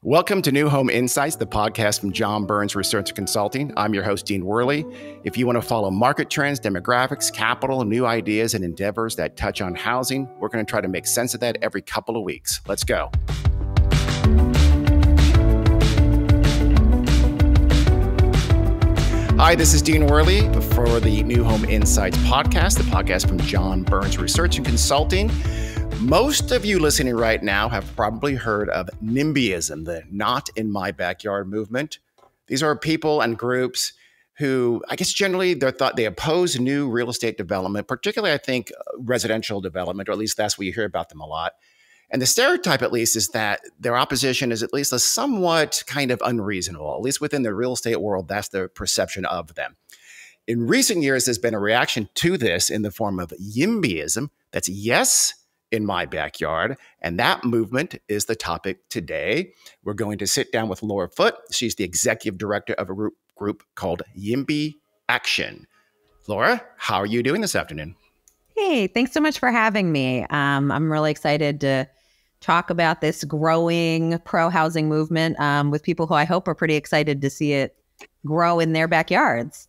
Welcome to New Home Insights, the podcast from John Burns Research Consulting. I'm your host, Dean Worley. If you want to follow market trends, demographics, capital, new ideas, and endeavors that touch on housing, we're going to try to make sense of that every couple of weeks. Let's go. Hi, this is Dean Worley for the New Home Insights podcast, the podcast from John Burns Research and Consulting. Most of you listening right now have probably heard of NIMBYism, the not in my backyard movement. These are people and groups who, I guess generally they oppose new real estate development, particularly I think residential development, or at least that's what you hear about them a lot. And the stereotype, at least, is that their opposition is at least a somewhat kind of unreasonable, at least within the real estate world, that's the perception of them. In recent years, there's been a reaction to this in the form of YIMBYism. That's yes in my backyard. And that movement is the topic today. We're going to sit down with Laura Foote. She's the executive director of a group called YIMBY Action. Laura, how are you doing this afternoon? Hey, thanks so much for having me. I'm really excited to talk about this growing pro-housing movement with people who I hope are pretty excited to see it grow in their backyards.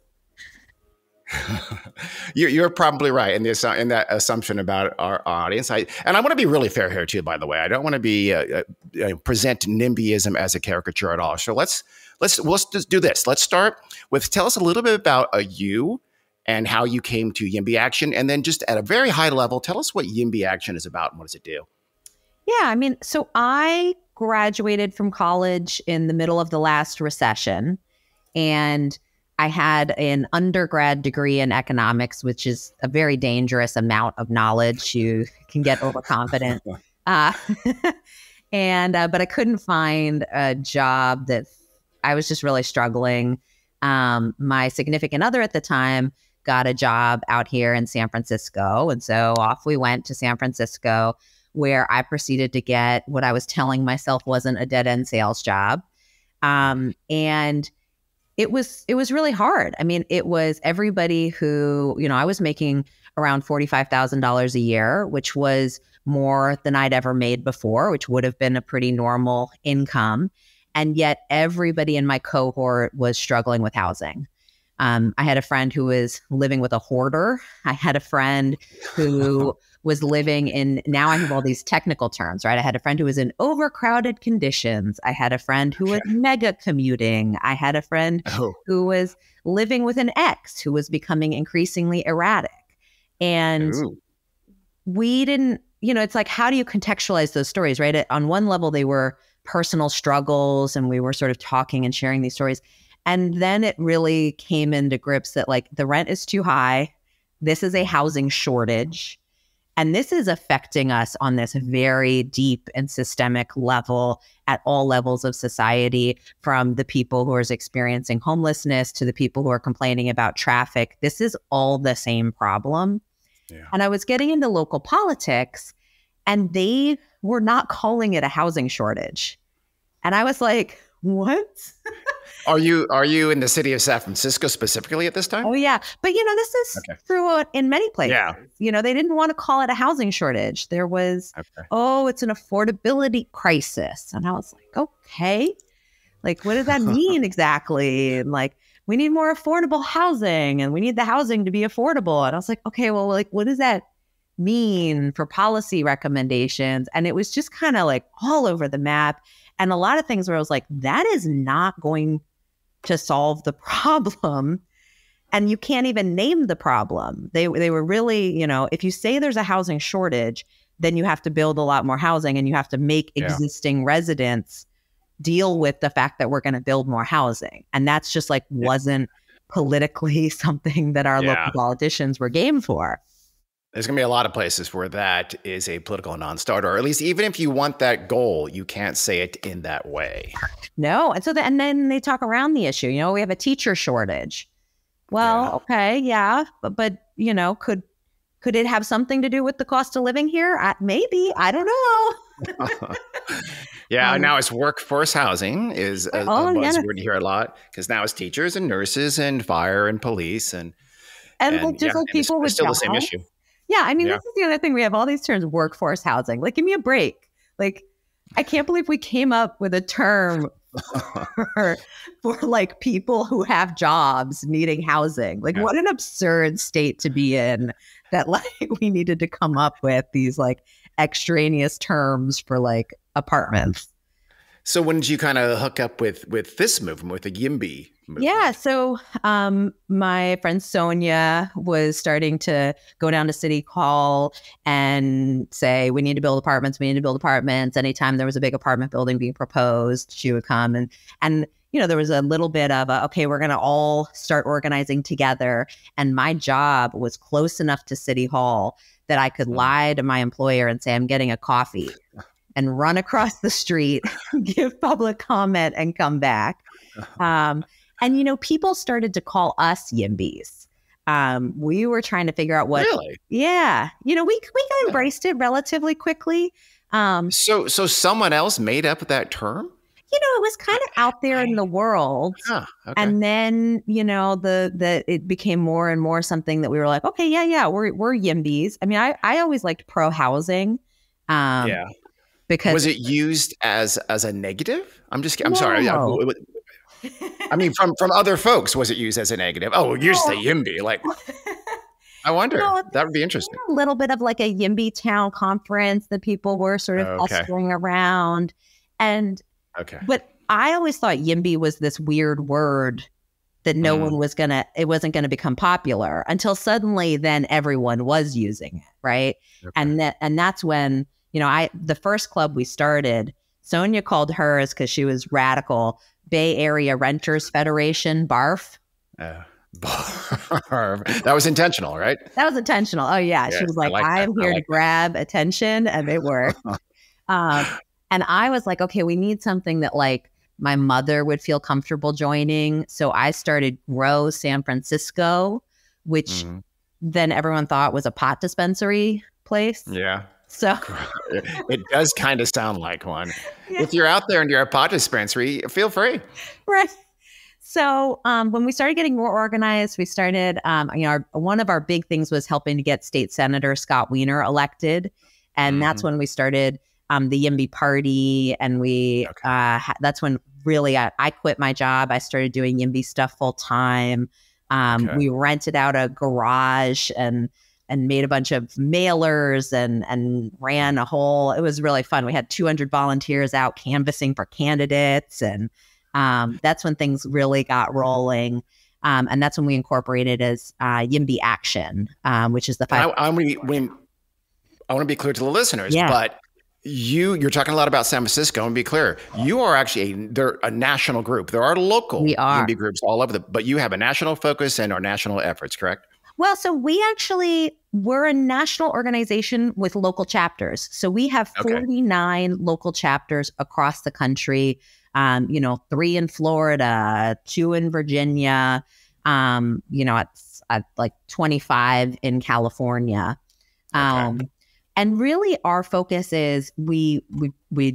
You're probably right in that assumption about our audience. I want to be really fair here too. By the way, I don't want to be present NIMBYism as a caricature at all. So let's just do this. Let's start with tell us a little bit about you and how you came to YIMBY Action, and then just at a very high level, tell us what YIMBY Action is about and what does it do. Yeah, so I graduated from college in the middle of the last recession, and I had an undergrad degree in economics, which is a very dangerous amount of knowledge. You can get overconfident. But I couldn't find a job that I was just really struggling. My significant other at the time got a job out here in San Francisco. And so off we went to San Francisco, where I proceeded to get what I was telling myself wasn't a dead-end sales job. And it was really hard. It was everybody who, I was making around $45,000 a year, which was more than I'd ever made before, which would have been a pretty normal income. And yet everybody in my cohort was struggling with housing. I had a friend who was living with a hoarder. I had a friend who was living in, now I have all these technical terms, right? I had a friend who was in overcrowded conditions. I had a friend who was mega commuting. I had a friend who was living with an ex who was becoming increasingly erratic. And we didn't, it's like, how do you contextualize those stories, right? On one level, they were personal struggles and we were sort of talking and sharing these stories. And then it really came into grips that like the rent is too high. This is a housing shortage. And this is affecting us on this very deep and systemic level at all levels of society, from the people who are experiencing homelessness to the people who are complaining about traffic. This is all the same problem. Yeah. And I was getting into local politics and they were not calling it a housing shortage. And I was like, what? Are you in the city of San Francisco specifically at this time? Oh, yeah. But, this is true in many places. Yeah. They didn't want to call it a housing shortage. There was, it's an affordability crisis. And I was like, okay, like, what does that mean exactly? And like, we need more affordable housing and we need the housing to be affordable. And I was like, okay, well, like, what does that mean for policy recommendations? And it was just kind of like all over the map. And a lot of things where I was like, that is not going to solve the problem. And you can't even name the problem. They were really, if you say there's a housing shortage, then you have to build a lot more housing and you have to make existing residents deal with the fact that we're going to build more housing. And that's just like wasn't politically something that our local politicians were game for. There's going to be a lot of places where that is a political non-starter, or at least even if you want that goal, you can't say it in that way. No. And so and then they talk around the issue. We have a teacher shortage. Well, okay, yeah. But could it have something to do with the cost of living here? Maybe. I don't know. Now it's workforce housing is a buzzword you hear a lot, because now it's teachers and nurses and fire and police and just like people with still the same issue. Yeah, this is the other thing. We have all these terms, workforce housing. Like, give me a break. Like, I can't believe we came up with a term for like people who have jobs needing housing. Like, what an absurd state to be in that like we needed to come up with these like extraneous terms for like apartments. So when did you kind of hook up with this movement, with the YIMBY movement? Yeah. So my friend Sonia was starting to go down to City Hall and say, we need to build apartments. We need to build apartments. Anytime there was a big apartment building being proposed, she would come and you know, there was a little bit of okay, we're going to all start organizing together. And my job was close enough to City Hall that I could lie to my employer and say, I'm getting a coffee, and run across the street, give public comment, and come back. And, you know, people started to call us YIMBYs. We were trying to figure out what. Really? Yeah. You know, we embraced it relatively quickly. So someone else made up that term? You know, it was kind of out there in the world. Okay. And then, you know, it became more and more something that we were like, okay, yeah, we're YIMBYs. I mean, I always liked pro housing. Yeah. Because was it used as a negative? I'm sorry. I mean, from other folks, was it used as a negative? Oh, you're just a YIMBY. Like, I wonder. That would be interesting. A little bit of like a YIMBY town conference that people were sort of clustering around. And but I always thought YIMBY was this weird word that no one was it wasn't gonna become popular until suddenly then everyone was using it, right? Okay. And that's when, you know, the first club we started, Sonia called hers because she was radical, Bay Area Renters Federation, BARF. BARF. That was intentional, right? That was intentional. Oh yeah. She was like I'm here to grab attention, and it worked. And I was like, okay, we need something that like my mother would feel comfortable joining. So I started Grow San Francisco, which then everyone thought was a pot dispensary place. Yeah. So it does kind of sound like one. Yeah. If you're out there and you're a pot dispensary, feel free. Right. So when we started getting more organized, we started, you know, one of our big things was helping to get State Senator Scott Wiener elected. And that's when we started the YIMBY party. And that's when really I quit my job. I started doing YIMBY stuff full time. We rented out a garage and made a bunch of mailers and ran it was really fun. We had 200 volunteers out canvassing for candidates. And that's when things really got rolling. And that's when we incorporated as YIMBY Action, which is the five. I want to be clear to the listeners, but you're talking a lot about San Francisco, and be clear, you are actually they're a national group. There are local YIMBY groups all over but you have a national focus and our national efforts, correct? Well, so we're a national organization with local chapters. So we have 49 local chapters across the country, you know, 3 in Florida, 2 in Virginia, you know, it's like 25 in California. And really our focus is we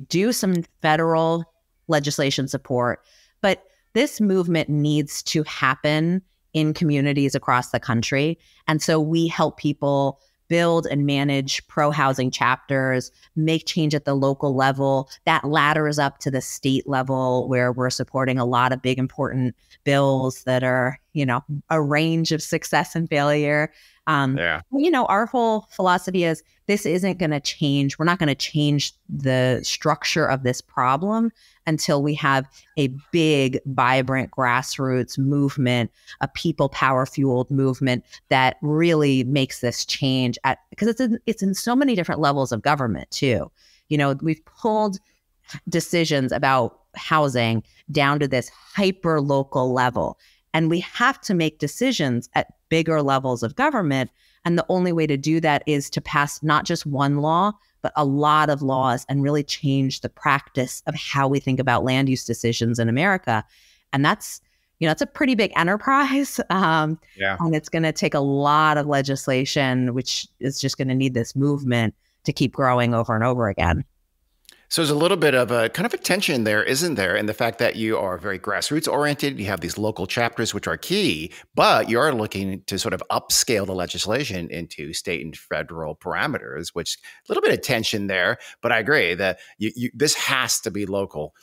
do some federal legislation support, but this movement needs to happen in communities across the country. And so we help people build and manage pro-housing chapters, make change at the local level. That ladders up to the state level where we're supporting a lot of big, important bills that are, you know, a range of success and failure. You know, our whole philosophy is this isn't going to change. We're not going to change the structure of this problem until we have a big, vibrant grassroots movement, a people power fueled movement that really makes this change because it's in so many different levels of government too. You know, we've pulled decisions about housing down to this hyper local level, and we have to make decisions at bigger levels of government. And the only way to do that is to pass not just one law, but a lot of laws and really change the practice of how we think about land use decisions in America. And that's, you know, it's a pretty big enterprise. And it's going to take a lot of legislation, which is just going to need this movement to keep growing over and over again. So there's a little bit of a kind of a tension there, isn't there? In the fact that you are very grassroots oriented, you have these local chapters, which are key, but you are looking to sort of upscale the legislation into state and federal parameters, which a little bit of tension there. But I agree that this has to be local.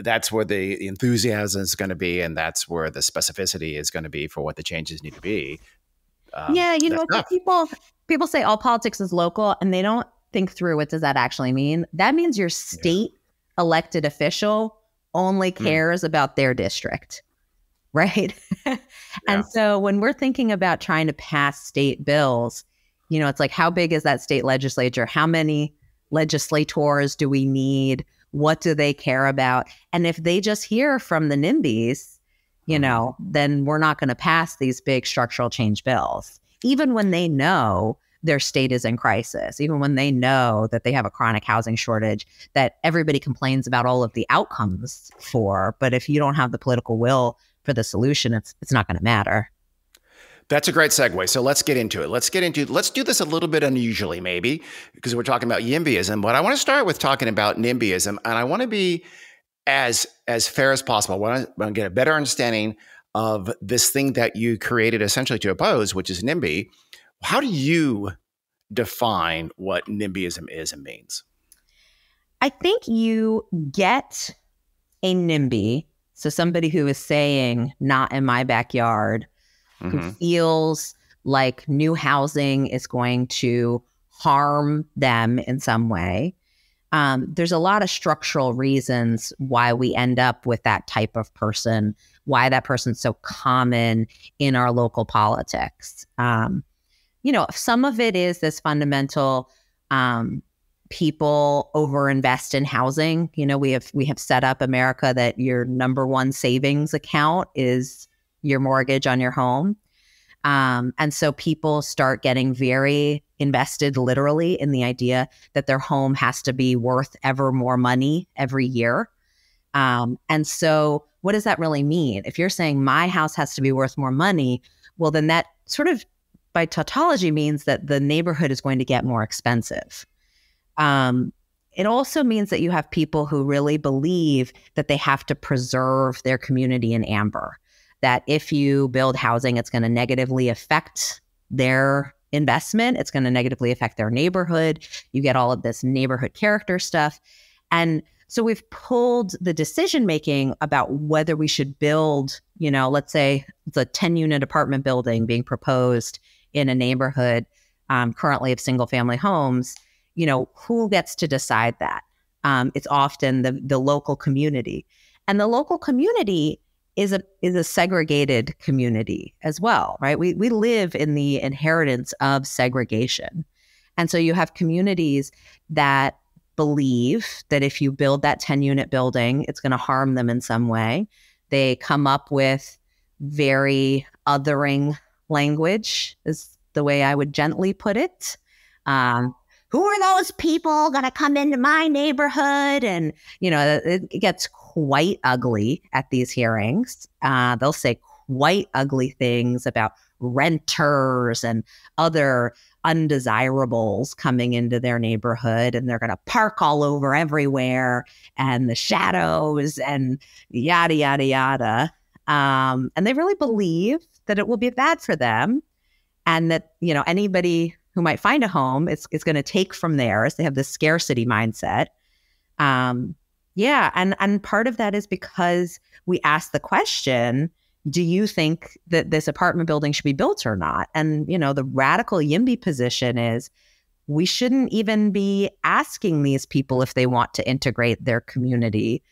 That's where the enthusiasm is going to be, and that's where the specificity is going to be for what the changes need to be. Yeah, people say all politics is local, and they don't think through what does that actually mean. That means your state elected official only cares about their district, right? And so when we're thinking about trying to pass state bills, it's like, how big is that state legislature? How many legislators do we need? What do they care about? And if they just hear from the NIMBYs, then we're not going to pass these big structural change bills, even when they know their state is in crisis, even when they know that they have a chronic housing shortage that everybody complains about all of the outcomes for. But if you don't have the political will for the solution, it's not going to matter. That's a great segue. So let's get into it. Let's do this a little bit unusually, maybe, because we're talking about YIMBYism. But I want to start with talking about NIMBYism, and I want to be as fair as possible. I want to get a better understanding of this thing that you created essentially to oppose, which is NIMBY. How do you define what NIMBYism is and means? I think you get a NIMBY, so somebody who is saying, not in my backyard, who feels like new housing is going to harm them in some way. There's a lot of structural reasons why we end up with that type of person, why that person's so common in our local politics. Some of it is this fundamental people overinvest in housing. We have set up America that your number one savings account is your mortgage on your home. And so people start getting very invested literally in the idea that their home has to be worth ever more money every year. And so what does that really mean? If you're saying my house has to be worth more money, well, then that sort of by tautology means that the neighborhood is going to get more expensive. It also means that you have people who really believe that they have to preserve their community in amber, that if you build housing, it's going to negatively affect their investment. It's going to negatively affect their neighborhood. You get all of this neighborhood character stuff. And so we've pulled the decision-making about whether we should build, let's say it's a 10-unit apartment building being proposed in a neighborhood currently of single-family homes. Who gets to decide that? It's often the local community. And the local community is a segregated community as well, right? We live in the inheritance of segregation. And so you have communities that believe that if you build that 10-unit building, it's going to harm them in some way. They come up with very othering language, is the way I would gently put it. Who are those people going to come into my neighborhood? And, it gets quite ugly at these hearings. They'll say quite ugly things about renters and other undesirables coming into their neighborhood, and they're going to park all over everywhere, and the shadows and yada, yada, yada. And they really believe that it will be bad for them, and that, anybody who might find a home, it's going to take from theirs. They have this scarcity mindset. And part of that is because we ask the question, do you think that this apartment building should be built or not? And, the radical YIMBY position is we shouldn't even be asking these people if they want to integrate their community.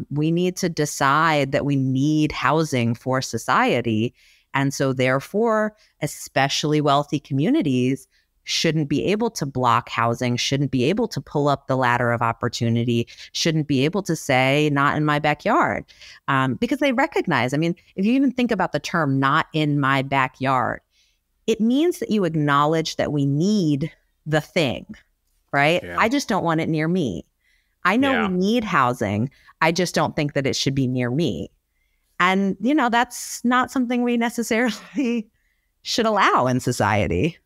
We need to decide that we need housing for society. And so therefore, especially wealthy communities shouldn't be able to block housing, shouldn't be able to pull up the ladder of opportunity, shouldn't be able to say, not in my backyard, because they recognize, if you even think about the term, not in my backyard, it means that you acknowledge that we need the thing, right? Yeah. I just don't want it near me. I know we need housing. I just don't think that it should be near me. And, that's not something we necessarily should allow in society.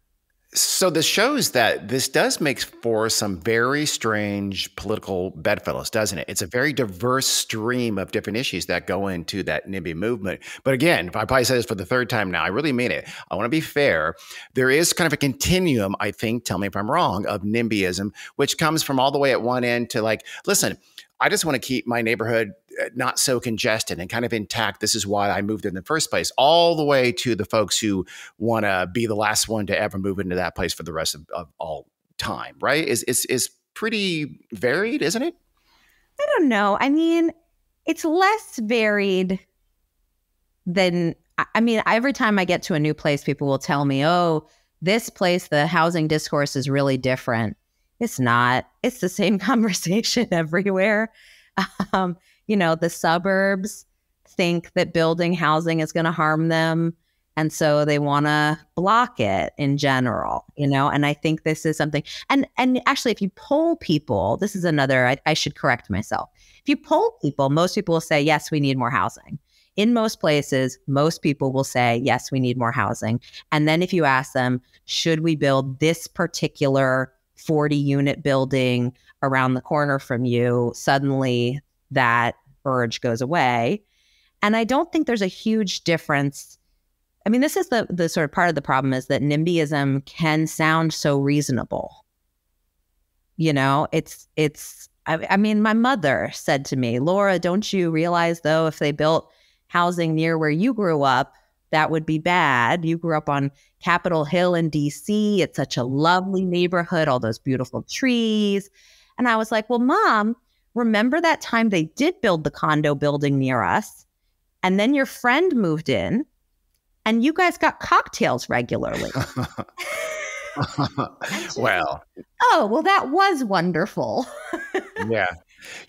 So this shows that this does make for some very strange political bedfellows, doesn't it? It's a very diverse stream of different issues that go into that NIMBY movement. But again, if I probably say this for the third time now, I really mean it. I want to be fair. There is kind of a continuum, I think, tell me if I'm wrong, of NIMBYism, which comes from all the way at one end to like, listen, I just want to keep my neighborhood not so congested and kind of intact. This is why I moved in the first place, all the way to the folks who want to be the last one to ever move into that place for the rest of all time, right? Is pretty varied, isn't it? I don't know. I mean, it's less varied than, I mean, every time I get to a new place, people will tell me, oh, this place, the housing discourse is really different. It's not. It's the same conversation everywhere. The suburbs think that building housing is going to harm them. And so they want to block it in general, and I think this is something. And actually, if you poll people, this is another, I should correct myself. If you poll people, most people will say, yes, we need more housing. In most places, most people will say, yes, we need more housing. And then if you ask them, should we build this particular 40-unit building around the corner from you, suddenly that urge goes away. And I don't think there's a huge difference. I mean, this is the sort of part of the problem is that NIMBYism can sound so reasonable. I mean, my mother said to me, Laura, don't you realize, though, if they built housing near where you grew up, that would be bad. You grew up on Capitol Hill in DC. It's such a lovely neighborhood, all those beautiful trees. And I was like, well, Mom, remember that time they did build the condo building near us? And then your friend moved in and you guys got cocktails regularly. Well. Oh, well, that was wonderful. Yeah.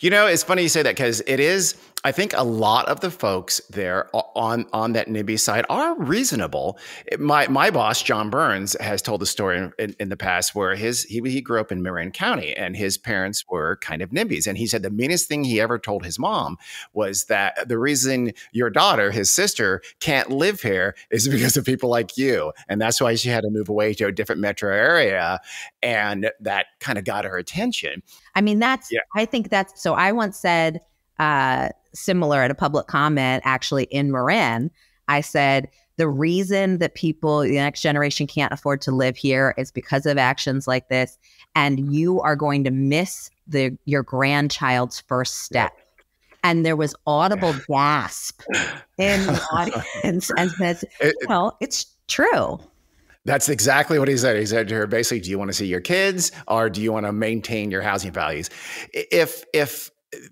It's funny you say that because it is, I think a lot of the folks there on that NIMBY side are reasonable. My boss, John Burns, has told the story in the past where he grew up in Marin County and his parents were kind of NIMBYs. And he said the meanest thing he ever told his mom was that the reason your daughter, his sister, can't live here is because of people like you. And that's why she had to move away to a different metro area. And that kind of got her attention. I mean, I think that's, so I once said, similar at a public comment, actually in Marin, I said, the reason that people, the next generation can't afford to live here is because of actions like this. And you are going to miss your grandchild's first step. And there was audible gasp in the audience. And says, well, it's true. That's exactly what he said. He said to her, basically, do you want to see your kids or do you want to maintain your housing values? If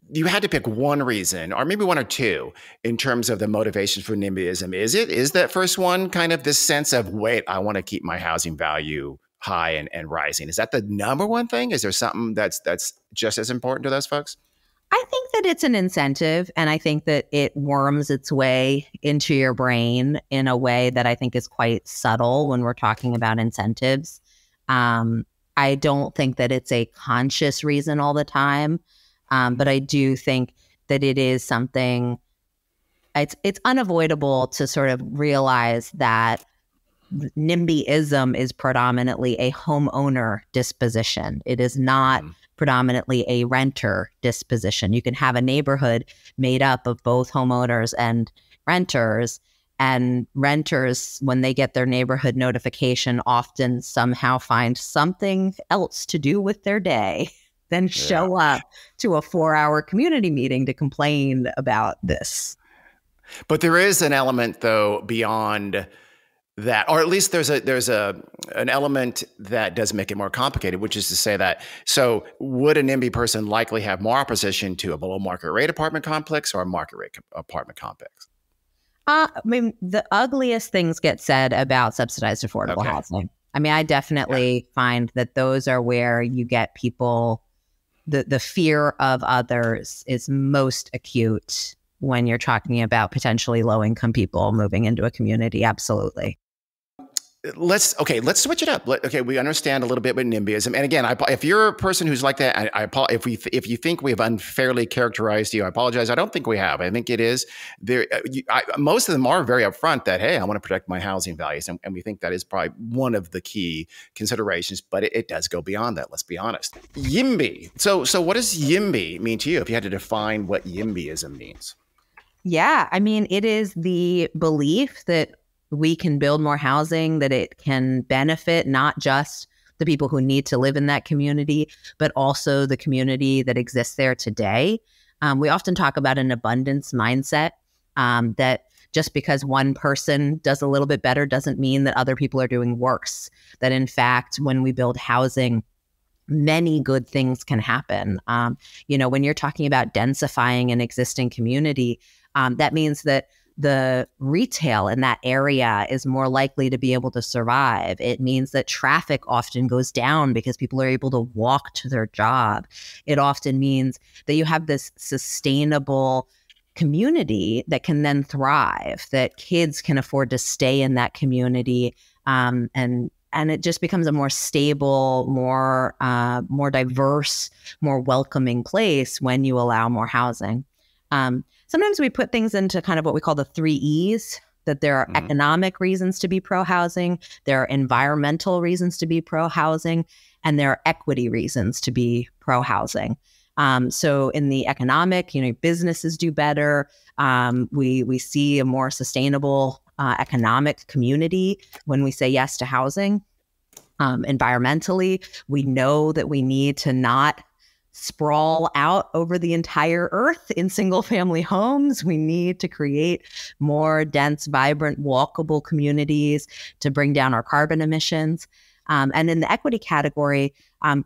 you had to pick one reason, or maybe one or two, in terms of the motivations for NIMBYism, is that first one kind of this sense of, wait, I want to keep my housing value high and rising? Is that the number one thing? Is there something that's just as important to those folks? I think that it's an incentive, and I think that it worms its way into your brain in a way that I think is quite subtle when we're talking about incentives. I don't think that it's a conscious reason all the time, but I do think that it is something, it's unavoidable to sort of realize that NIMBYism is predominantly a homeowner disposition. It is not predominantly a renter disposition. You can have a neighborhood made up of both homeowners and renters when they get their neighborhood notification, often somehow find something else to do with their day than show up to a 4-hour community meeting to complain about this. But there is an element, though, beyond that, or at least there's an element that does make it more complicated, which is to say that, so would a NIMBY person likely have more opposition to a below market rate apartment complex or a market rate apartment complex? I mean, the ugliest things get said about subsidized affordable housing. I mean, I definitely find that those are where you get people, the fear of others is most acute when you're talking about potentially low income people moving into a community. Absolutely. let's switch it up. Okay, we understand a little bit with NIMBYism, and again, if you're a person who's like that, if you think we have unfairly characterized you, I apologize. I don't think we have. I think it is there. Most of them are very upfront that, hey, I want to protect my housing values, and we think that is probably one of the key considerations. But it does go beyond that. Let's be honest. YIMBY. So what does YIMBY mean to you? If you had to define what YIMBYism means? Yeah, I mean, it is the belief that we can build more housing, that it can benefit not just the people who need to live in that community, but also the community that exists there today. We often talk about an abundance mindset, that just because one person does a little bit better doesn't mean that other people are doing worse. That in fact, when we build housing, many good things can happen. When you're talking about densifying an existing community, that means that the retail in that area is more likely to be able to survive. It means that traffic often goes down because people are able to walk to their job. It often means that you have this sustainable community that can then thrive, that kids can afford to stay in that community, and it just becomes a more stable, more diverse, more welcoming place when you allow more housing. Sometimes we put things into kind of what we call the 3 E's, that there are economic reasons to be pro-housing, there are environmental reasons to be pro-housing, and there are equity reasons to be pro-housing. So in the economic, businesses do better. We see a more sustainable economic community when we say yes to housing. Environmentally, we know that we need to not sprawl out over the entire earth in single family homes. We need to create more dense, vibrant, walkable communities to bring down our carbon emissions. And in the equity category,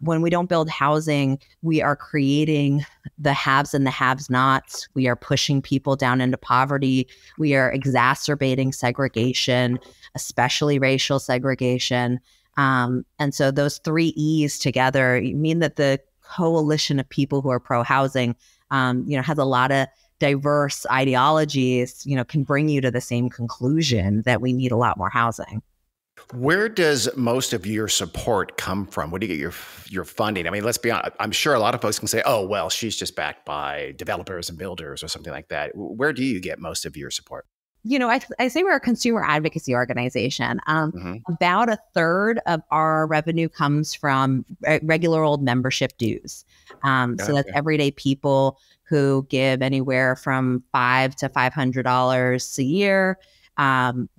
when we don't build housing, we are creating the haves and the have-nots. We are pushing people down into poverty. We are exacerbating segregation, especially racial segregation. And so those 3 E's together mean that the coalition of people who are pro-housing, has a lot of diverse ideologies, can bring you to the same conclusion that we need a lot more housing. Where does most of your support come from? Where do you get your funding? I mean, let's be honest. I'm sure a lot of folks can say, oh, well, she's just backed by developers and builders or something like that. Where do you get most of your support? I say we're a consumer advocacy organization. About a third of our revenue comes from regular old membership dues. So that's everyday people who give anywhere from $500 to $500 a year.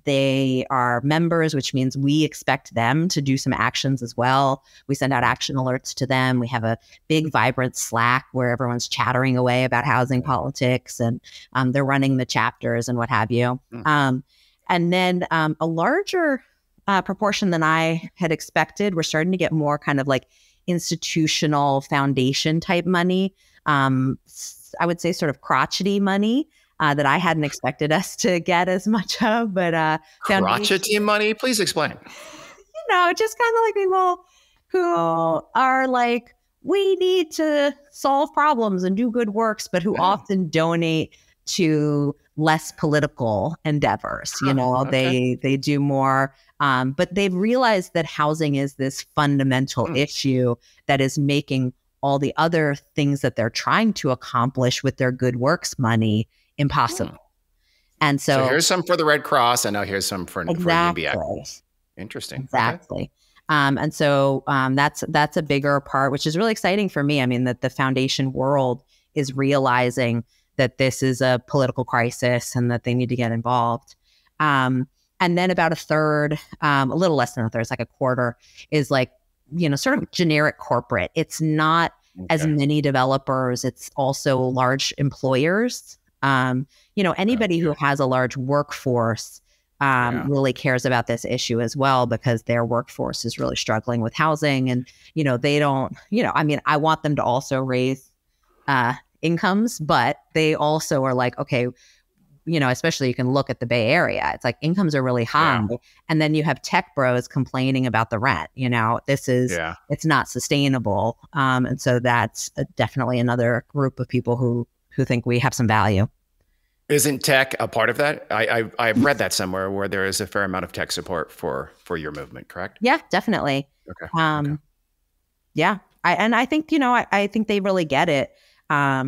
They are members, which means we expect them to do some actions as well. We send out action alerts to them. We have a big, vibrant Slack where everyone's chattering away about housing politics, and they're running the chapters and what have you. And then a larger proportion than I had expected, we're starting to get more kind of like institutional foundation type money. I would say sort of crotchety money. That I hadn't expected us to get as much of, but crotchety money, please explain. Just kind of like people who are like, we need to solve problems and do good works, but who often donate to less political endeavors. They do more, but they've realized that housing is this fundamental issue that is making all the other things that they're trying to accomplish with their good works money impossible. And so here's some for the Red Cross, and now here's some for YIMBY. Interesting. Exactly. Okay. And so that's a bigger part, which is really exciting for me. I mean, that the foundation world is realizing that this is a political crisis and that they need to get involved. And then about a third, a little less than a third, it's like a quarter, is like, sort of generic corporate. It's not as many developers. It's also large employers. Anybody who has a large workforce really cares about this issue as well, because their workforce is really struggling with housing. And, they don't, I want them to also raise incomes, but they also are like, okay, especially you can look at the Bay Area. It's like incomes are really high. Yeah. And then you have tech bros complaining about the rent. It's not sustainable. And so that's definitely another group of people who think we have some value. Isn't tech a part of that? I've read that somewhere where there is a fair amount of tech support for your movement, correct? Yeah, definitely. Okay. Okay. Yeah. I think, I think they really get it. I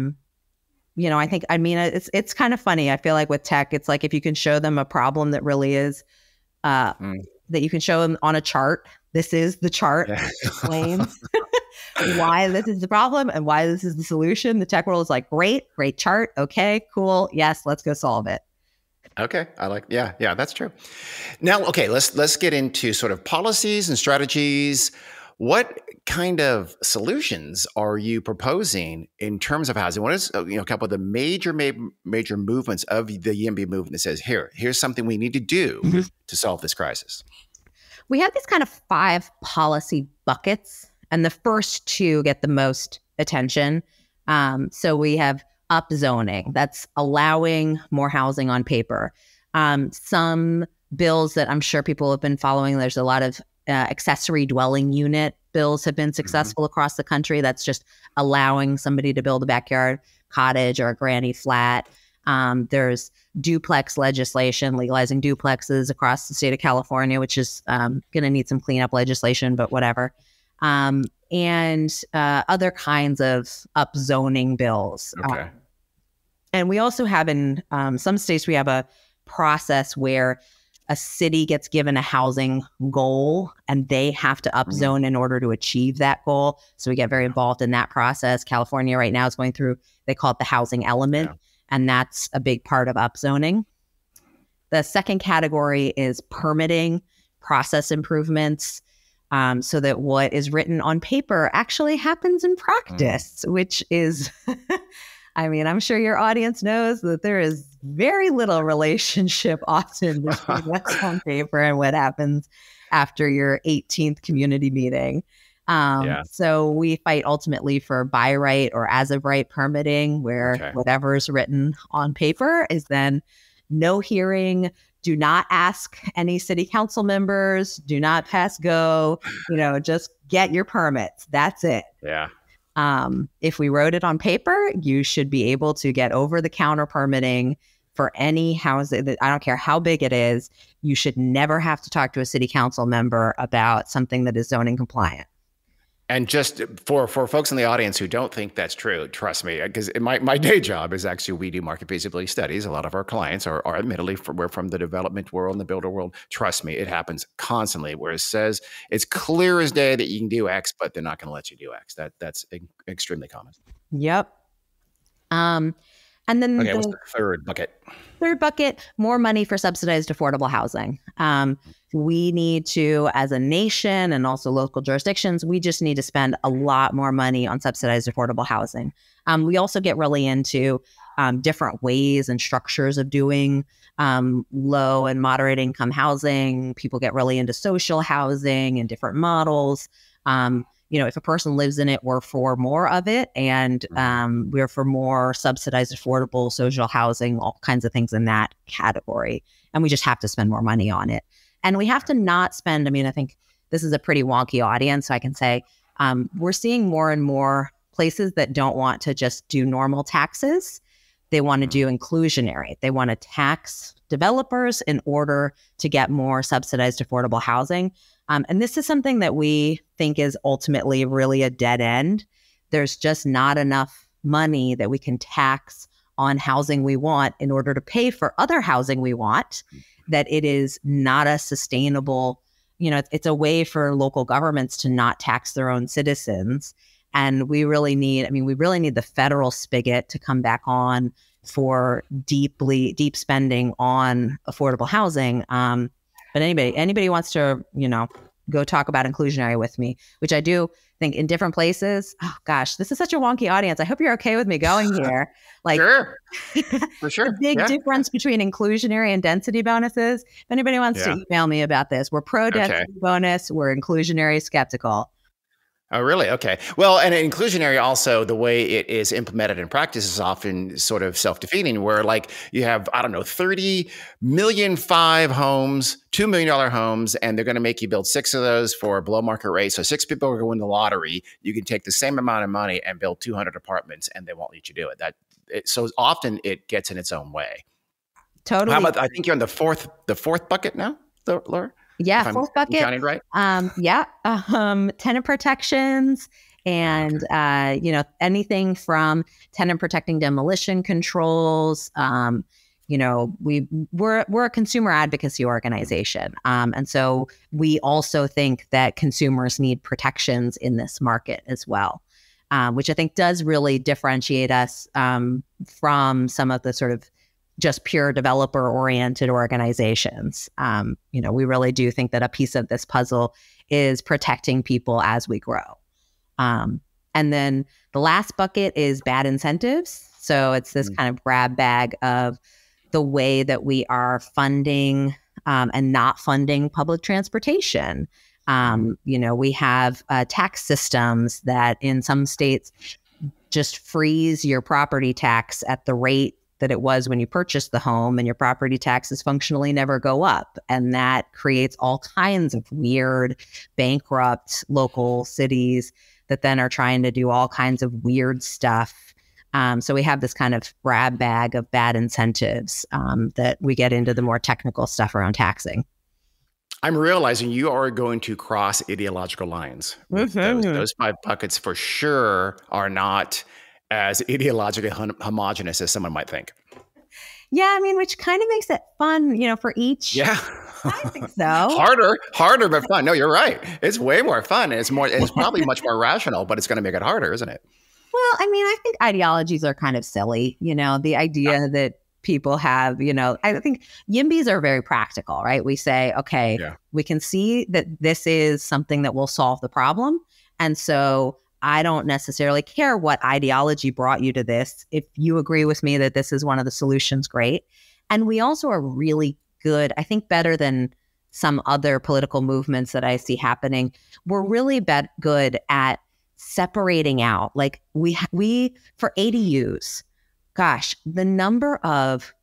mean, it's kind of funny. I feel like with tech, it's like if you can show them a problem that really is, that you can show them on a chart. This is the chart that explains why this is the problem and why this is the solution. The tech world is like, great chart. Okay, cool. Yes, let's go solve it. Okay. Yeah, that's true. Now, okay, let's get into sort of policies and strategies. What kind of solutions are you proposing in terms of housing? What is, a couple of the major movements of the YIMBY movement that says, here's something we need to do to solve this crisis? We have these kind of 5 policy buckets, and the first 2 get the most attention. So we have upzoning. That's allowing more housing on paper. Some bills that I'm sure people have been following, there's a lot of accessory dwelling unit bills have been successful across the country. That's just allowing somebody to build a backyard cottage or a granny flat. There's duplex legislation, legalizing duplexes across the state of California, which is going to need some cleanup legislation, but whatever. And other kinds of upzoning bills. Okay. And we also have in some states, we have a process where a city gets given a housing goal and they have to upzone in order to achieve that goal. So we get very involved in that process. California right now is going through, they call it the housing element. Yeah. And that's a big part of upzoning. The second category is permitting, process improvements, so that what is written on paper actually happens in practice, which is, I mean, I'm sure your audience knows that there is very little relationship often between what's on paper and what happens after your 18th community meeting. So we fight ultimately for by right or as of right permitting, where whatever is written on paper is then no hearing. Do not ask any city council members. Do not pass go. Just get your permits. That's it. Yeah. If we wrote it on paper, you should be able to get over-the-counter permitting for any house. I don't care how big it is. You should never have to talk to a city council member about something that is zoning compliant. And just for folks in the audience who don't think that's true, trust me, because my day job is actually we do market feasibility studies. A lot of our clients are admittedly we're from the development world and the builder world. Trust me, it happens constantly where it says it's clear as day that you can do X, but they're not going to let you do X. That's extremely common. Yep. And then what's the third bucket? Third bucket, more money for subsidized affordable housing. We need to, as a nation and also local jurisdictions, we just need to spend a lot more money on subsidized affordable housing. We also get really into different ways and structures of doing low and moderate income housing. People get really into social housing and different models. If a person lives in it, we're for more of it. And we're for more subsidized, affordable social housing, all kinds of things in that category. And we just have to spend more money on it. And we have to not spend, I think this is a pretty wonky audience. So I can say we're seeing more and more places that don't want to just do normal taxes. They want to do inclusionary. They want to tax developers in order to get more subsidized affordable housing. And this is something that we think is ultimately really a dead end. There's just not enough money that we can tax on housing we want in order to pay for other housing we want, that it is not a sustainable, it's a way for local governments to not tax their own citizens. And we really need the federal spigot to come back on for deep spending on affordable housing. But anybody wants to, go talk about inclusionary with me, which I do think in different places. Oh gosh, this is such a wonky audience. I hope you're okay with me going here. Sure. For sure. The big difference between inclusionary and density bonuses. If anybody wants to email me about this, we're pro density bonus. We're inclusionary skeptical. Oh, really? Okay. Well, and inclusionary also, the way it is implemented in practice is often sort of self-defeating, where you have, 30 million homes, $2 million homes, and they're going to make you build 6 of those for below market rate. So 6 people are going to win the lottery. You can take the same amount of money and build 200 apartments and they won't let you do it. so often it gets in its own way. Totally. How about, I think you're on the fourth bucket now, Laura? Yeah, If I'm fourth bucket. counting right. Tenant protections and anything from tenant protecting demolition controls. We're a consumer advocacy organization, and so we also think that consumers need protections in this market as well, which I think does really differentiate us from some of the sort of just pure developer-oriented organizations. We really do think that a piece of this puzzle is protecting people as we grow. And then the last bucket is bad incentives. So it's this kind of grab bag of the way that we are funding and not funding public transportation. We have tax systems that in some states just freeze your property tax at the rate that it was when you purchased the home, and your property taxes functionally never go up. And that creates all kinds of weird, bankrupt local cities that then are trying to do all kinds of weird stuff. So we have this kind of grab bag of bad incentives that we get into the more technical stuff around taxing. I'm realizing you are going to cross ideological lines. Those 5 buckets for sure are not as ideologically homogenous as someone might think. Yeah, I mean, which kind of makes it fun, for each. Yeah. I think so. harder, but fun. No, you're right. It's way more fun. It's probably much more rational, but it's going to make it harder, isn't it? Well, I mean, I think ideologies are kind of silly, the idea that people have, I think YIMBYs are very practical, right? We say, okay, we can see that this is something that will solve the problem. And so I don't necessarily care what ideology brought you to this. If you agree with me that this is one of the solutions, great. And we also are really good, I think better than some other political movements that I see happening. We're really good at separating out. Like we for ADUs, gosh, the number of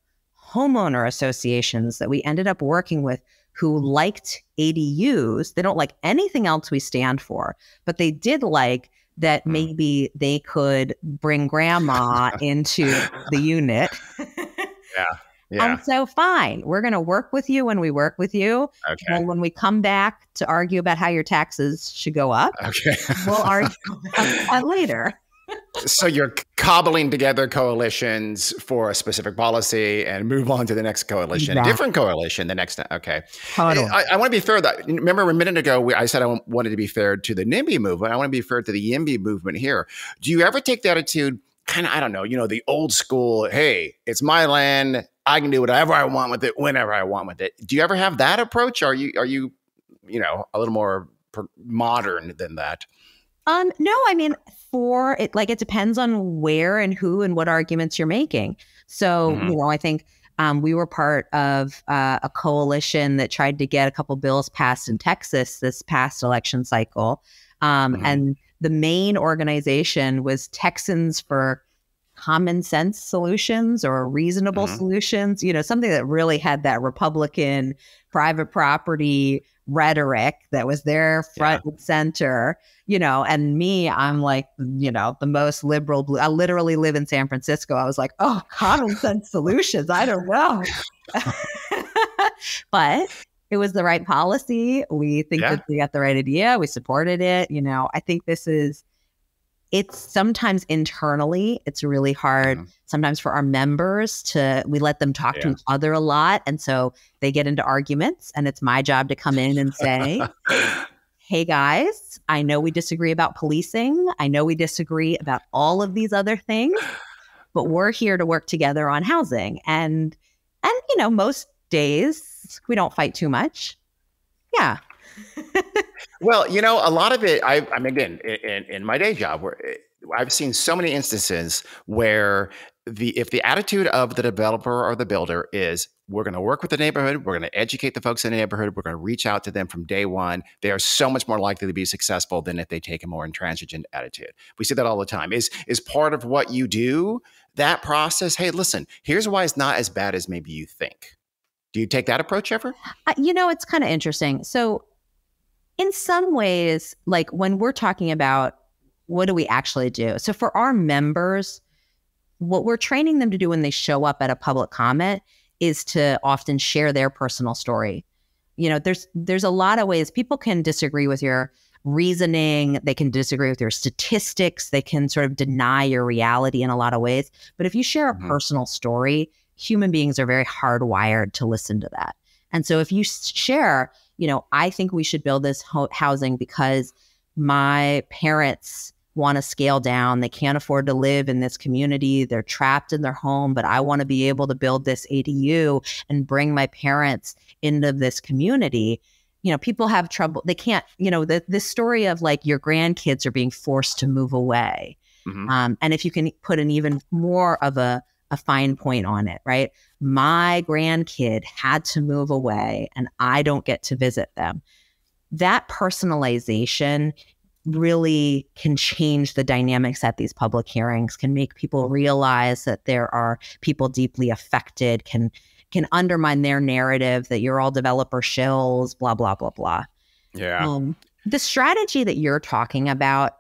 homeowner associations that we ended up working with who liked ADUs, they don't like anything else we stand for, but they did like that maybe they could bring grandma into the unit. Yeah. And so fine, we're going to work with you when we work with you. Okay. And when we come back to argue about how your taxes should go up, we'll argue about that later. So you're cobbling together coalitions for a specific policy and move on to the next coalition, different coalition the next time. Okay. Totally. I want to be fair. Remember a minute ago, I said I wanted to be fair to the NIMBY movement. I want to be fair to the YIMBY movement here. Do you ever take the attitude, kind of, I don't know, the old school, hey, it's my land. I can do whatever I want with it, whenever I want with it. Do you ever have that approach? Are you a little more modern than that? No, I mean, for it, it depends on where and who and what arguments you're making. So, I think we were part of a coalition that tried to get a couple bills passed in Texas this past election cycle. And the main organization was Texans for Common Sense Solutions or Reasonable Solutions, something that really had that Republican private property rhetoric that was there front and center, and me, I'm like, the most liberal blue. I literally live in San Francisco. I was like, oh, common sense solutions. I don't know. But it was the right policy. We think that we got the right idea. We supported it. I think it's sometimes internally, it's really hard sometimes for our members we let them talk to each other a lot. And so they get into arguments, and it's my job to come in and say, hey guys, I know we disagree about policing. I know we disagree about all of these other things, but we're here to work together on housing. And most days we don't fight too much. Yeah. Well, a lot of it, I mean, again, in my day job, where I've seen so many instances where if the attitude of the developer or the builder is, we're going to work with the neighborhood, we're going to educate the folks in the neighborhood, we're going to reach out to them from day one, they are so much more likely to be successful than if they take a more intransigent attitude. We see that all the time. Is part of what you do, that process, hey, listen, here's why it's not as bad as maybe you think. Do you take that approach ever? It's kind of interesting. So in some ways, when we're talking about what do we actually do? So for our members, what we're training them to do when they show up at a public comment is to often share their personal story. There's a lot of ways people can disagree with your reasoning. They can disagree with your statistics. They can sort of deny your reality in a lot of ways. But if you share a personal story, human beings are very hardwired to listen to that. And so if you share, I think we should build this housing because my parents want to scale down. They can't afford to live in this community. They're trapped in their home, but I want to be able to build this ADU and bring my parents into this community. People have trouble. They can't, this story of like your grandkids are being forced to move away. And if you can put an even more of a fine point on it, right? My grandkid had to move away and I don't get to visit them. That personalization really can change the dynamics at these public hearings, can make people realize that there are people deeply affected, can undermine their narrative that you're all developer shills, blah, blah, blah, blah. Yeah. The strategy that you're talking about,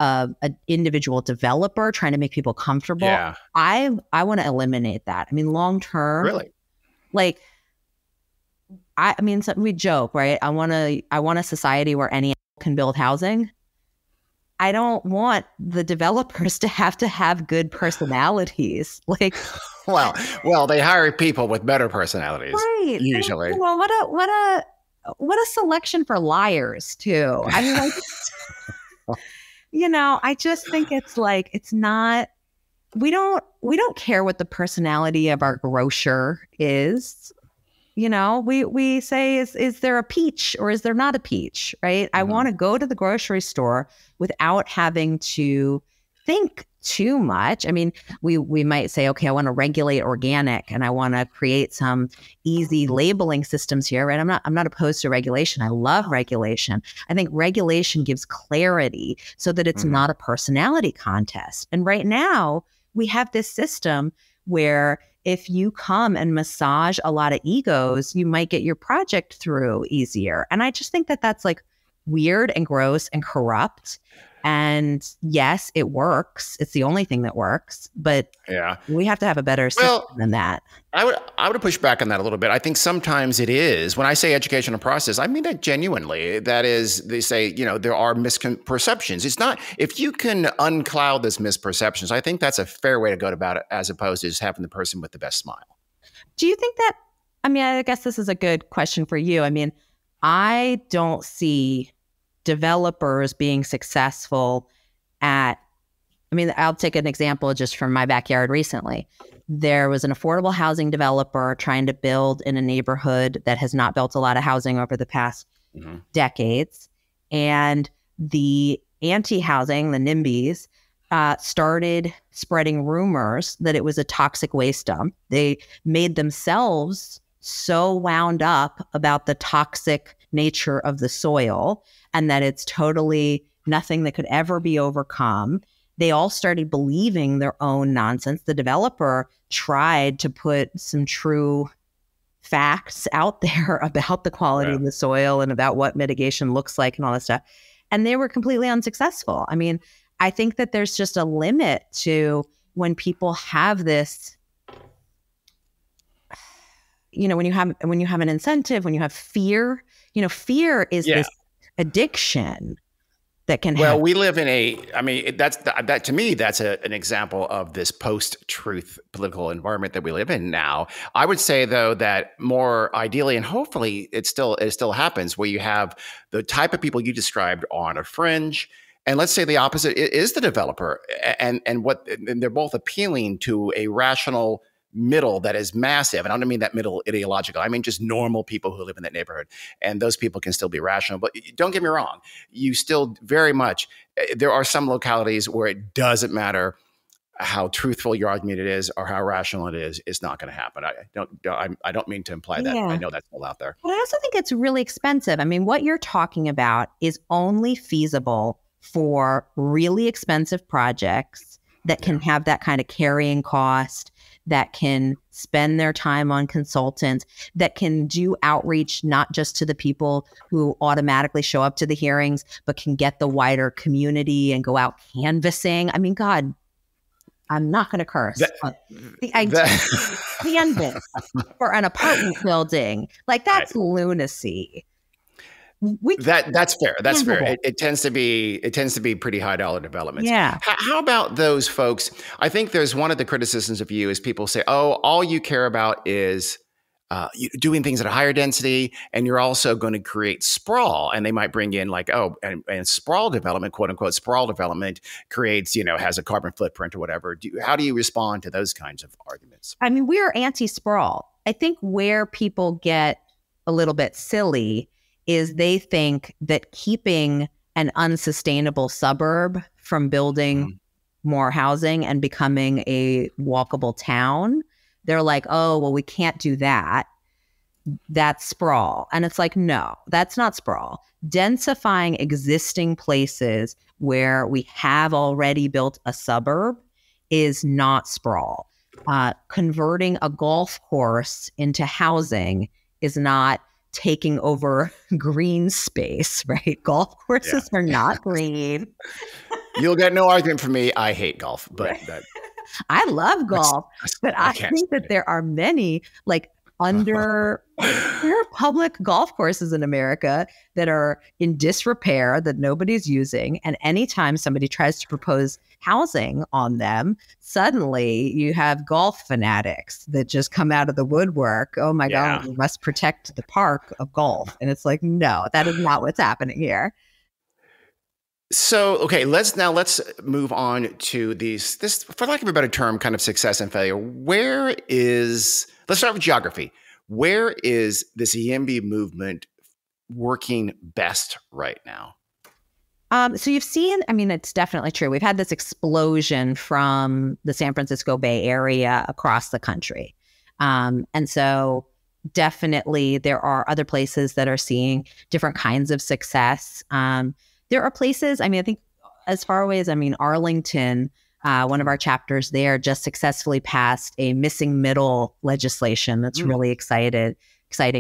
an individual developer trying to make people comfortable, I want to eliminate that. I mean, long term, really, like, we joke, right? I want a society where any can build housing. I don't want the developers to have good personalities. Like, well, they hire people with better personalities, right? Usually. Well, what a selection for liars too. I mean, I just think it's like, it's not. We don't care what the personality of our grocer is. We say, is there a peach or is there not a peach, right? I want to go to the grocery store without having to think too much. I mean, we might say, okay, I want to regulate organic and I want to create some easy labeling systems here, right? I'm not opposed to regulation. I love regulation. I think regulation gives clarity so that it's not a personality contest. And right now we have this system where if you come and massage a lot of egos, you might get your project through easier. And I just think that that's like weird and gross and corrupt. And yes, it works. It's the only thing that works. But we have to have a better system than that. I would push back on that a little bit. I think sometimes it is. When I say educational process, I mean that genuinely. That is, they say, there are misperceptions. It's not, if you can uncloud those misperceptions, I think that's a fair way to go about it, as opposed to just having the person with the best smile. Do you think that, I guess this is a good question for you. I mean, I don't see developers being successful I'll take an example just from my backyard recently. There was an affordable housing developer trying to build in a neighborhood that has not built a lot of housing over the past decades. And the anti-housing, the NIMBYs, started spreading rumors that it was a toxic waste dump. They made themselves so wound up about the toxic nature of the soil and that it's totally nothing that could ever be overcome. They all started believing their own nonsense. The developer tried to put some true facts out there about the quality of the soil and about what mitigation looks like and all that stuff. And they were completely unsuccessful. I mean, I think that there's just a limit to when people have this, when you have an incentive, when you have fear, fear is this addiction that can happen. Well, we live in that to me, that's an example of this post-truth political environment that we live in now. I would say, though, that more ideally, and hopefully it still happens, where you have the type of people you described on a fringe, and let's say the opposite is the developer, and they're both appealing to a rational middle that is massive. And I don't mean that middle ideological. I mean just normal people who live in that neighborhood. And those people can still be rational. But don't get me wrong. You still very much, there are some localities where it doesn't matter how truthful your argument it is or how rational it is. It's not going to happen. I don't mean to imply that. I know that's all out there. But I also think it's really expensive. I mean, what you're talking about is only feasible for really expensive projects that can have that kind of carrying cost, that can spend their time on consultants, that can do outreach not just to the people who automatically show up to the hearings, but can get the wider community and go out canvassing. I mean, God, I'm not going to curse. That, The idea canvas for an apartment building, like that's lunacy. That's fair. That's fair. It tends to be pretty high dollar developments. Yeah. How about those folks? I think there's one of the criticisms of you is people say, "Oh, all you care about is doing things at a higher density, and you're also going to create sprawl." And they might bring in like, "Oh, and sprawl development, quote unquote, sprawl development creates, has a carbon footprint or whatever." How do you respond to those kinds of arguments? I mean, we are anti-sprawl. I think where people get a little bit silly is they think that keeping an unsustainable suburb from building more housing and becoming a walkable town, they're like, oh, well, we can't do that. That's sprawl. And it's like, no, that's not sprawl. Densifying existing places where we have already built a suburb is not sprawl. Converting a golf course into housing is not taking over green space, right? Golf courses are not green. You'll get no argument from me. I hate golf, but I love golf, but I think that there are many like there are public golf courses in America that are in disrepair that nobody's using. And anytime somebody tries to propose housing on them, suddenly you have golf fanatics that just come out of the woodwork. Oh my God, we must protect the park of golf. And it's like, no, that is not what's happening here. So, okay, let's move on to this, for lack of a better term, kind of success and failure. Let's start with geography. Where is this YIMBY movement working best right now? So you've seen, I mean, it's definitely true. We've had this explosion from the San Francisco Bay Area across the country. And so definitely there are other places that are seeing different kinds of success. There are places, I mean, I think as far away as, Arlington, one of our chapters there just successfully passed a missing middle legislation that's really exciting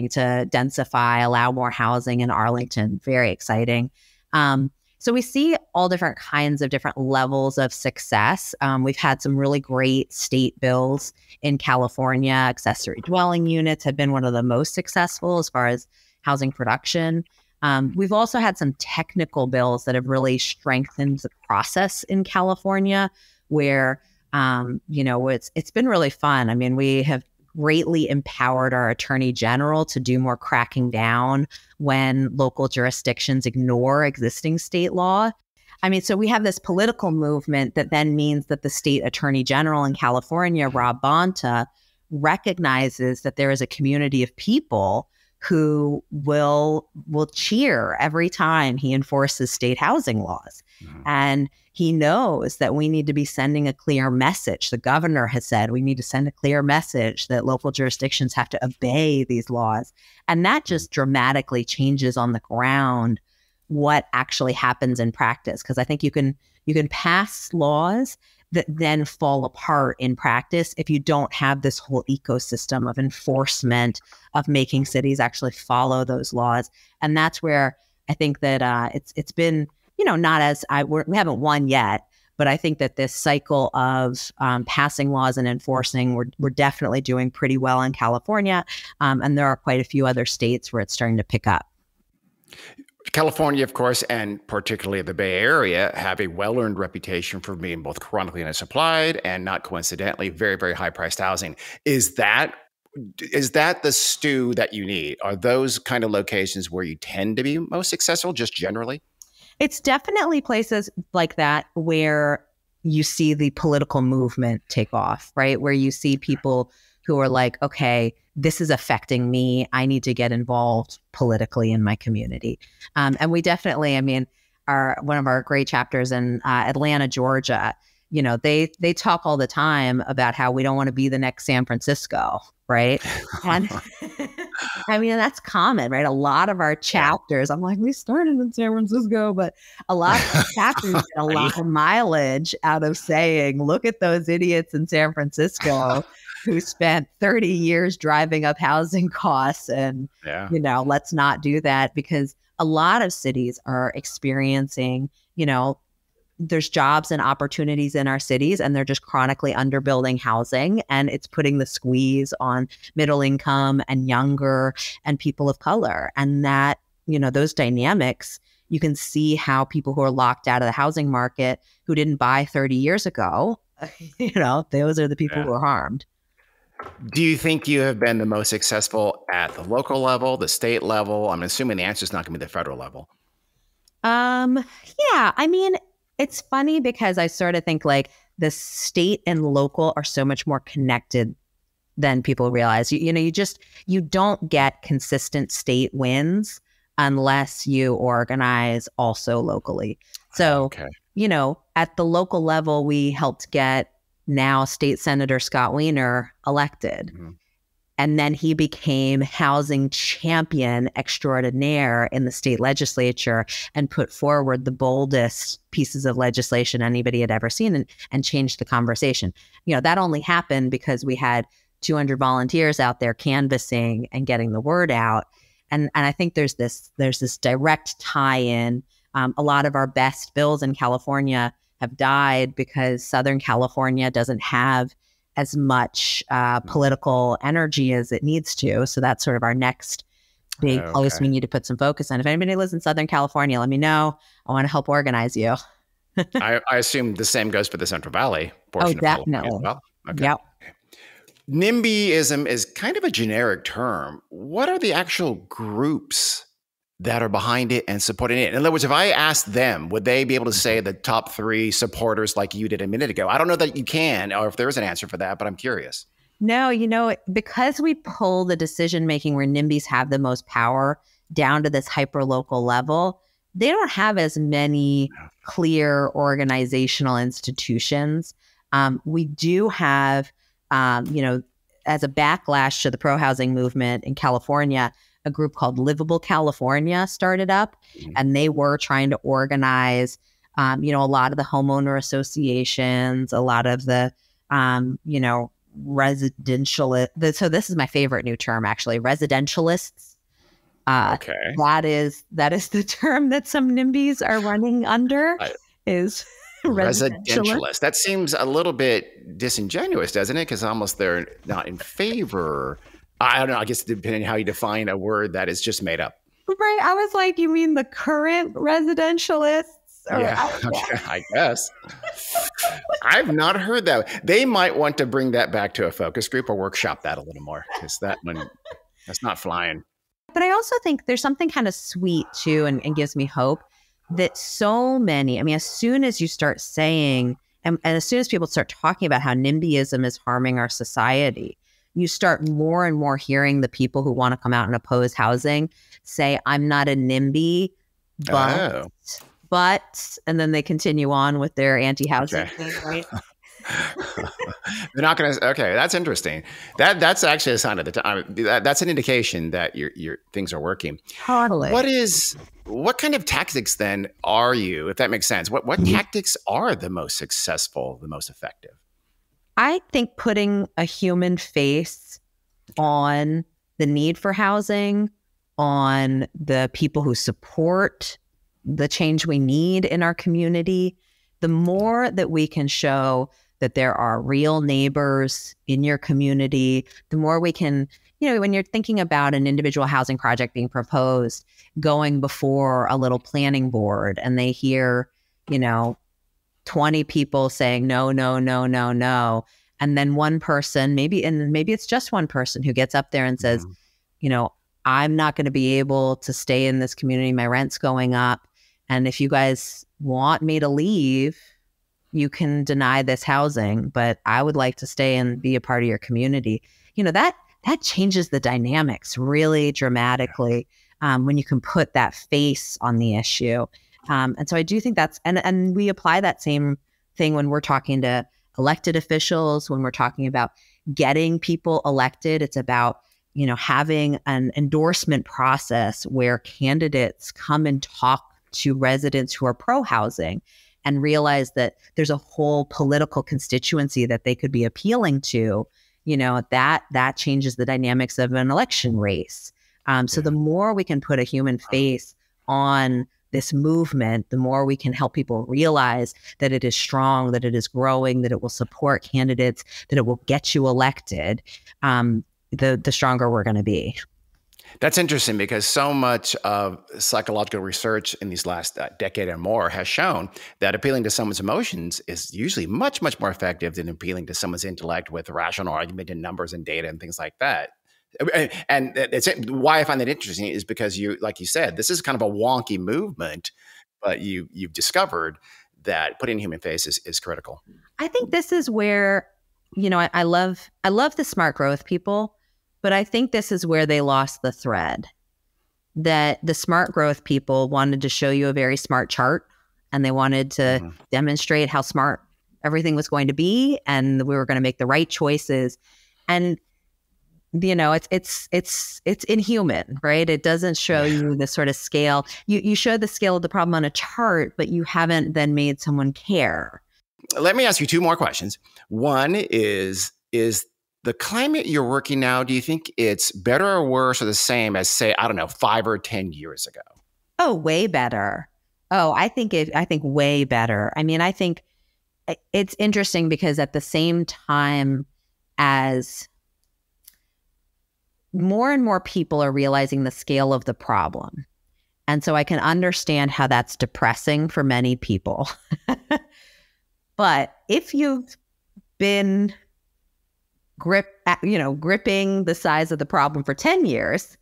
to densify, allow more housing in Arlington. Very exciting. So we see all different kinds of different levels of success. We've had some really great state bills in California. Accessory dwelling units have been one of the most successful as far as housing production. We've also had some technical bills that have really strengthened the process in California where, it's been really fun. I mean, we have greatly empowered our attorney general to do more cracking down when local jurisdictions ignore existing state law. I mean, so we have this political movement that then means that the state attorney general in California, Rob Bonta, recognizes that there is a community of people who will cheer every time he enforces state housing laws. And he knows that we need to be sending a clear message. The governor has said we need to send a clear message that local jurisdictions have to obey these laws. And that just dramatically changes on the ground what actually happens in practice. Because I think you can pass laws that then fall apart in practice if you don't have this whole ecosystem of enforcement, of making cities actually follow those laws. And that's where I think that it's been, not as we haven't won yet, but I think that this cycle of passing laws and enforcing, we're definitely doing pretty well in California. And there are quite a few other states where it's starting to pick up. California, of course, and particularly the Bay Area, have a well-earned reputation for being both chronically undersupplied and, not coincidentally, very, very high-priced housing. Is that the stew that you need? Are those kind of locations where you tend to be most successful, just generally? It's definitely places like that where you see the political movement take off, right? Where you see people who are like, okay, this is affecting me. I need to get involved politically in my community. And we definitely, one of our great chapters in Atlanta, Georgia, they talk all the time about how we don't want to be the next San Francisco, right? And that's common, right? A lot of our chapters, I'm like, we started in San Francisco, but a lot of chapters get a lot of mileage out of saying, look at those idiots in San Francisco who spent 30 years driving up housing costs. And, let's not do that, because a lot of cities are experiencing, there's jobs and opportunities in our cities, and they're just chronically underbuilding housing, and it's putting the squeeze on middle income and younger and people of color. And that, those dynamics, you can see how people who are locked out of the housing market who didn't buy 30 years ago, those are the people who are harmed. Do you think you have been the most successful at the local level, the state level? I'm assuming the answer is not going to be the federal level. Yeah, I mean, it's funny because I sort of think like the state and local are so much more connected than people realize. You don't get consistent state wins unless you organize also locally. So, at the local level, we helped get now State Senator Scott Wiener elected. Mm-hmm. And then he became housing champion extraordinaire in the state legislature and put forward the boldest pieces of legislation anybody had ever seen and changed the conversation. That only happened because we had 200 volunteers out there canvassing and getting the word out. And I think there's this direct tie-in. A lot of our best bills in California have died because Southern California doesn't have as much political energy as it needs to. So that's sort of our next big place we need to put some focus on. If anybody lives in Southern California, let me know. I want to help organize you. I assume the same goes for the Central Valley portion of California as well. Okay. Yep. NIMBYism is kind of a generic term. What are the actual groups that are behind it and supporting it? In other words, if I asked them, would they be able to say the top 3 supporters like you did a minute ago? I don't know that you can, or if there is an answer for that, but I'm curious. No, because we pull the decision-making where NIMBYs have the most power down to this hyper-local level, they don't have as many clear organizational institutions. We do have, as a backlash to the pro-housing movement in California, a group called Livable California started up, and they were trying to organize, a lot of the homeowner associations, a lot of the, residential. So this is my favorite new term, actually, residentialists. That is the term that some NIMBYs are running under. Is residentialist. That seems a little bit disingenuous, doesn't it? Because almost they're not in favor. I don't know. I guess depending on how you define a word that is just made up. Right. I was like, you mean the current residentialists? I guess. I've not heard that. They might want to bring that back to a focus group or workshop that a little more, because that's not flying. But I also think there's something kind of sweet too, and gives me hope that so many, as soon as you start saying, and as soon as people start talking about how NIMBYism is harming our society, you start more and more hearing the people who want to come out and oppose housing say, I'm not a NIMBY, but, and then they continue on with their anti-housing thing, right? They're not going to. Okay, that's interesting. That's actually a sign of the time. That's an indication that your things are working. Totally. What kind of tactics then are you, if that makes sense? What tactics are the most successful, the most effective? I think putting a human face on the need for housing, on the people who support the change we need in our community, the more that we can show that there are real neighbors in your community, the more we can, when you're thinking about an individual housing project being proposed, going before a little planning board and they hear, 20 people saying no, no, no, no, no. And then one person, maybe it's just one person who gets up there and says, I'm not going to be able to stay in this community. My rent's going up. And if you guys want me to leave, you can deny this housing, but I would like to stay and be a part of your community. That changes the dynamics really dramatically when you can put that face on the issue. And so I do think that's, and we apply that same thing when we're talking to elected officials, when we're talking about getting people elected. It's about, having an endorsement process where candidates come and talk to residents who are pro-housing and realize that there's a whole political constituency that they could be appealing to, that changes the dynamics of an election race. So the more we can put a human face on this movement, the more we can help people realize that it is strong, that it is growing, that it will support candidates, that it will get you elected, the stronger we're going to be. That's interesting because so much of psychological research in these last decade and more has shown that appealing to someone's emotions is usually much, much more effective than appealing to someone's intellect with rational argument and numbers and data and things like that. And it's why I find that interesting is because like you said, this is kind of a wonky movement, but you've discovered that putting a human face is critical. I think this is where, I love the smart growth people. But I think this is where they lost the thread, that the smart growth people wanted to show you a very smart chart, and they wanted to demonstrate how smart everything was going to be, and we were going to make the right choices. And, it's inhuman, right? It doesn't show you the sort of scale. You show the scale of the problem on a chart, but you haven't then made someone care. Let me ask you two more questions. One is the climate you're working now, do you think it's better or worse or the same as, say, I don't know, 5 or 10 years ago? Oh, way better. Oh, I think way better. I mean, I think it's interesting because at the same time as more and more people are realizing the scale of the problem. And so I can understand how that's depressing for many people. But if you've been gripping the size of the problem for 10 years,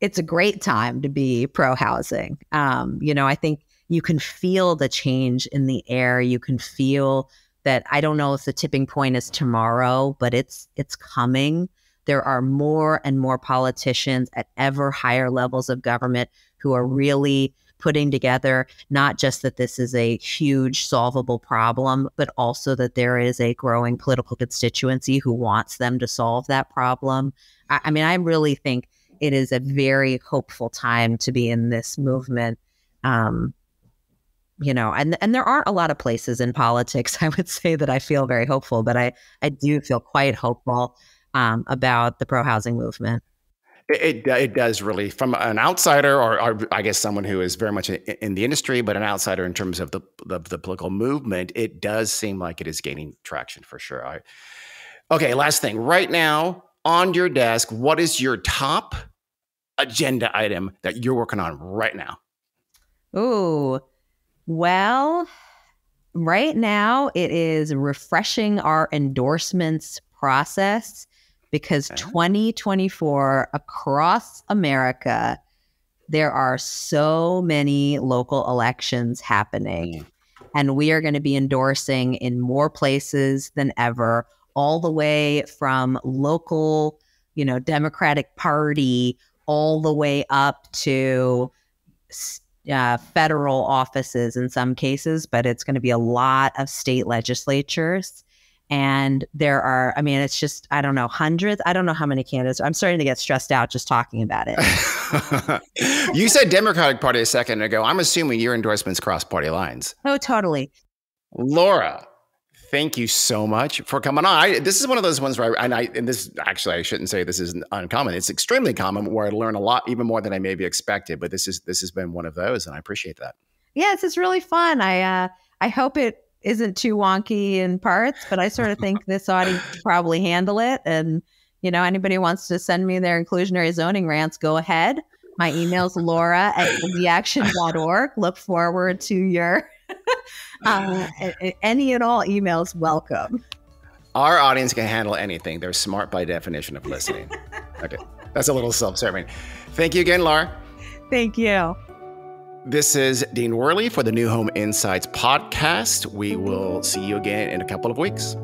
it's a great time to be pro-housing. I think you can feel the change in the air. You can feel that, I don't know if the tipping point is tomorrow, but it's coming. There are more and more politicians at ever higher levels of government who are really putting together not just that this is a huge solvable problem, but also that there is a growing political constituency who wants them to solve that problem. I mean, I really think it is a very hopeful time to be in this movement. And there aren't a lot of places in politics, I would say, that I feel very hopeful, but I do feel quite hopeful about the pro-housing movement. It does really, from an outsider, or I guess someone who is very much in the industry, but an outsider in terms of the political movement, it does seem like it is gaining traction for sure. Okay, last thing. Right now, on your desk, what is your top agenda item that you're working on right now? Ooh, well, right now it is refreshing our endorsements process. Because 2024 across America, there are so many local elections happening. And we are going to be endorsing in more places than ever, all the way from local, Democratic Party, all the way up to federal offices in some cases. But it's going to be a lot of state legislatures. And there are, it's just, I don't know, hundreds. I don't know how many candidates. I'm starting to get stressed out just talking about it. You said Democratic Party a second ago. I'm assuming your endorsements cross party lines. Oh, totally. Laura, thank you so much for coming on. This is one of those ones where and this actually, I shouldn't say this is uncommon. It's extremely common where I learn a lot, even more than I maybe expected. But this has been one of those, and I appreciate that. Yes, it's really fun. I hope it isn't too wonky in parts, but I sort of think this audience can probably handle it. And, anybody who wants to send me their inclusionary zoning rants, go ahead. My email's laura@yimbyAction.org. Look forward to your any and all emails. Welcome. Our audience can handle anything. They're smart by definition of listening. Okay. That's a little self-serving. Thank you again, Laura. Thank you. This is Dean Worley for the New Home Insights podcast. We will see you again in a couple of weeks.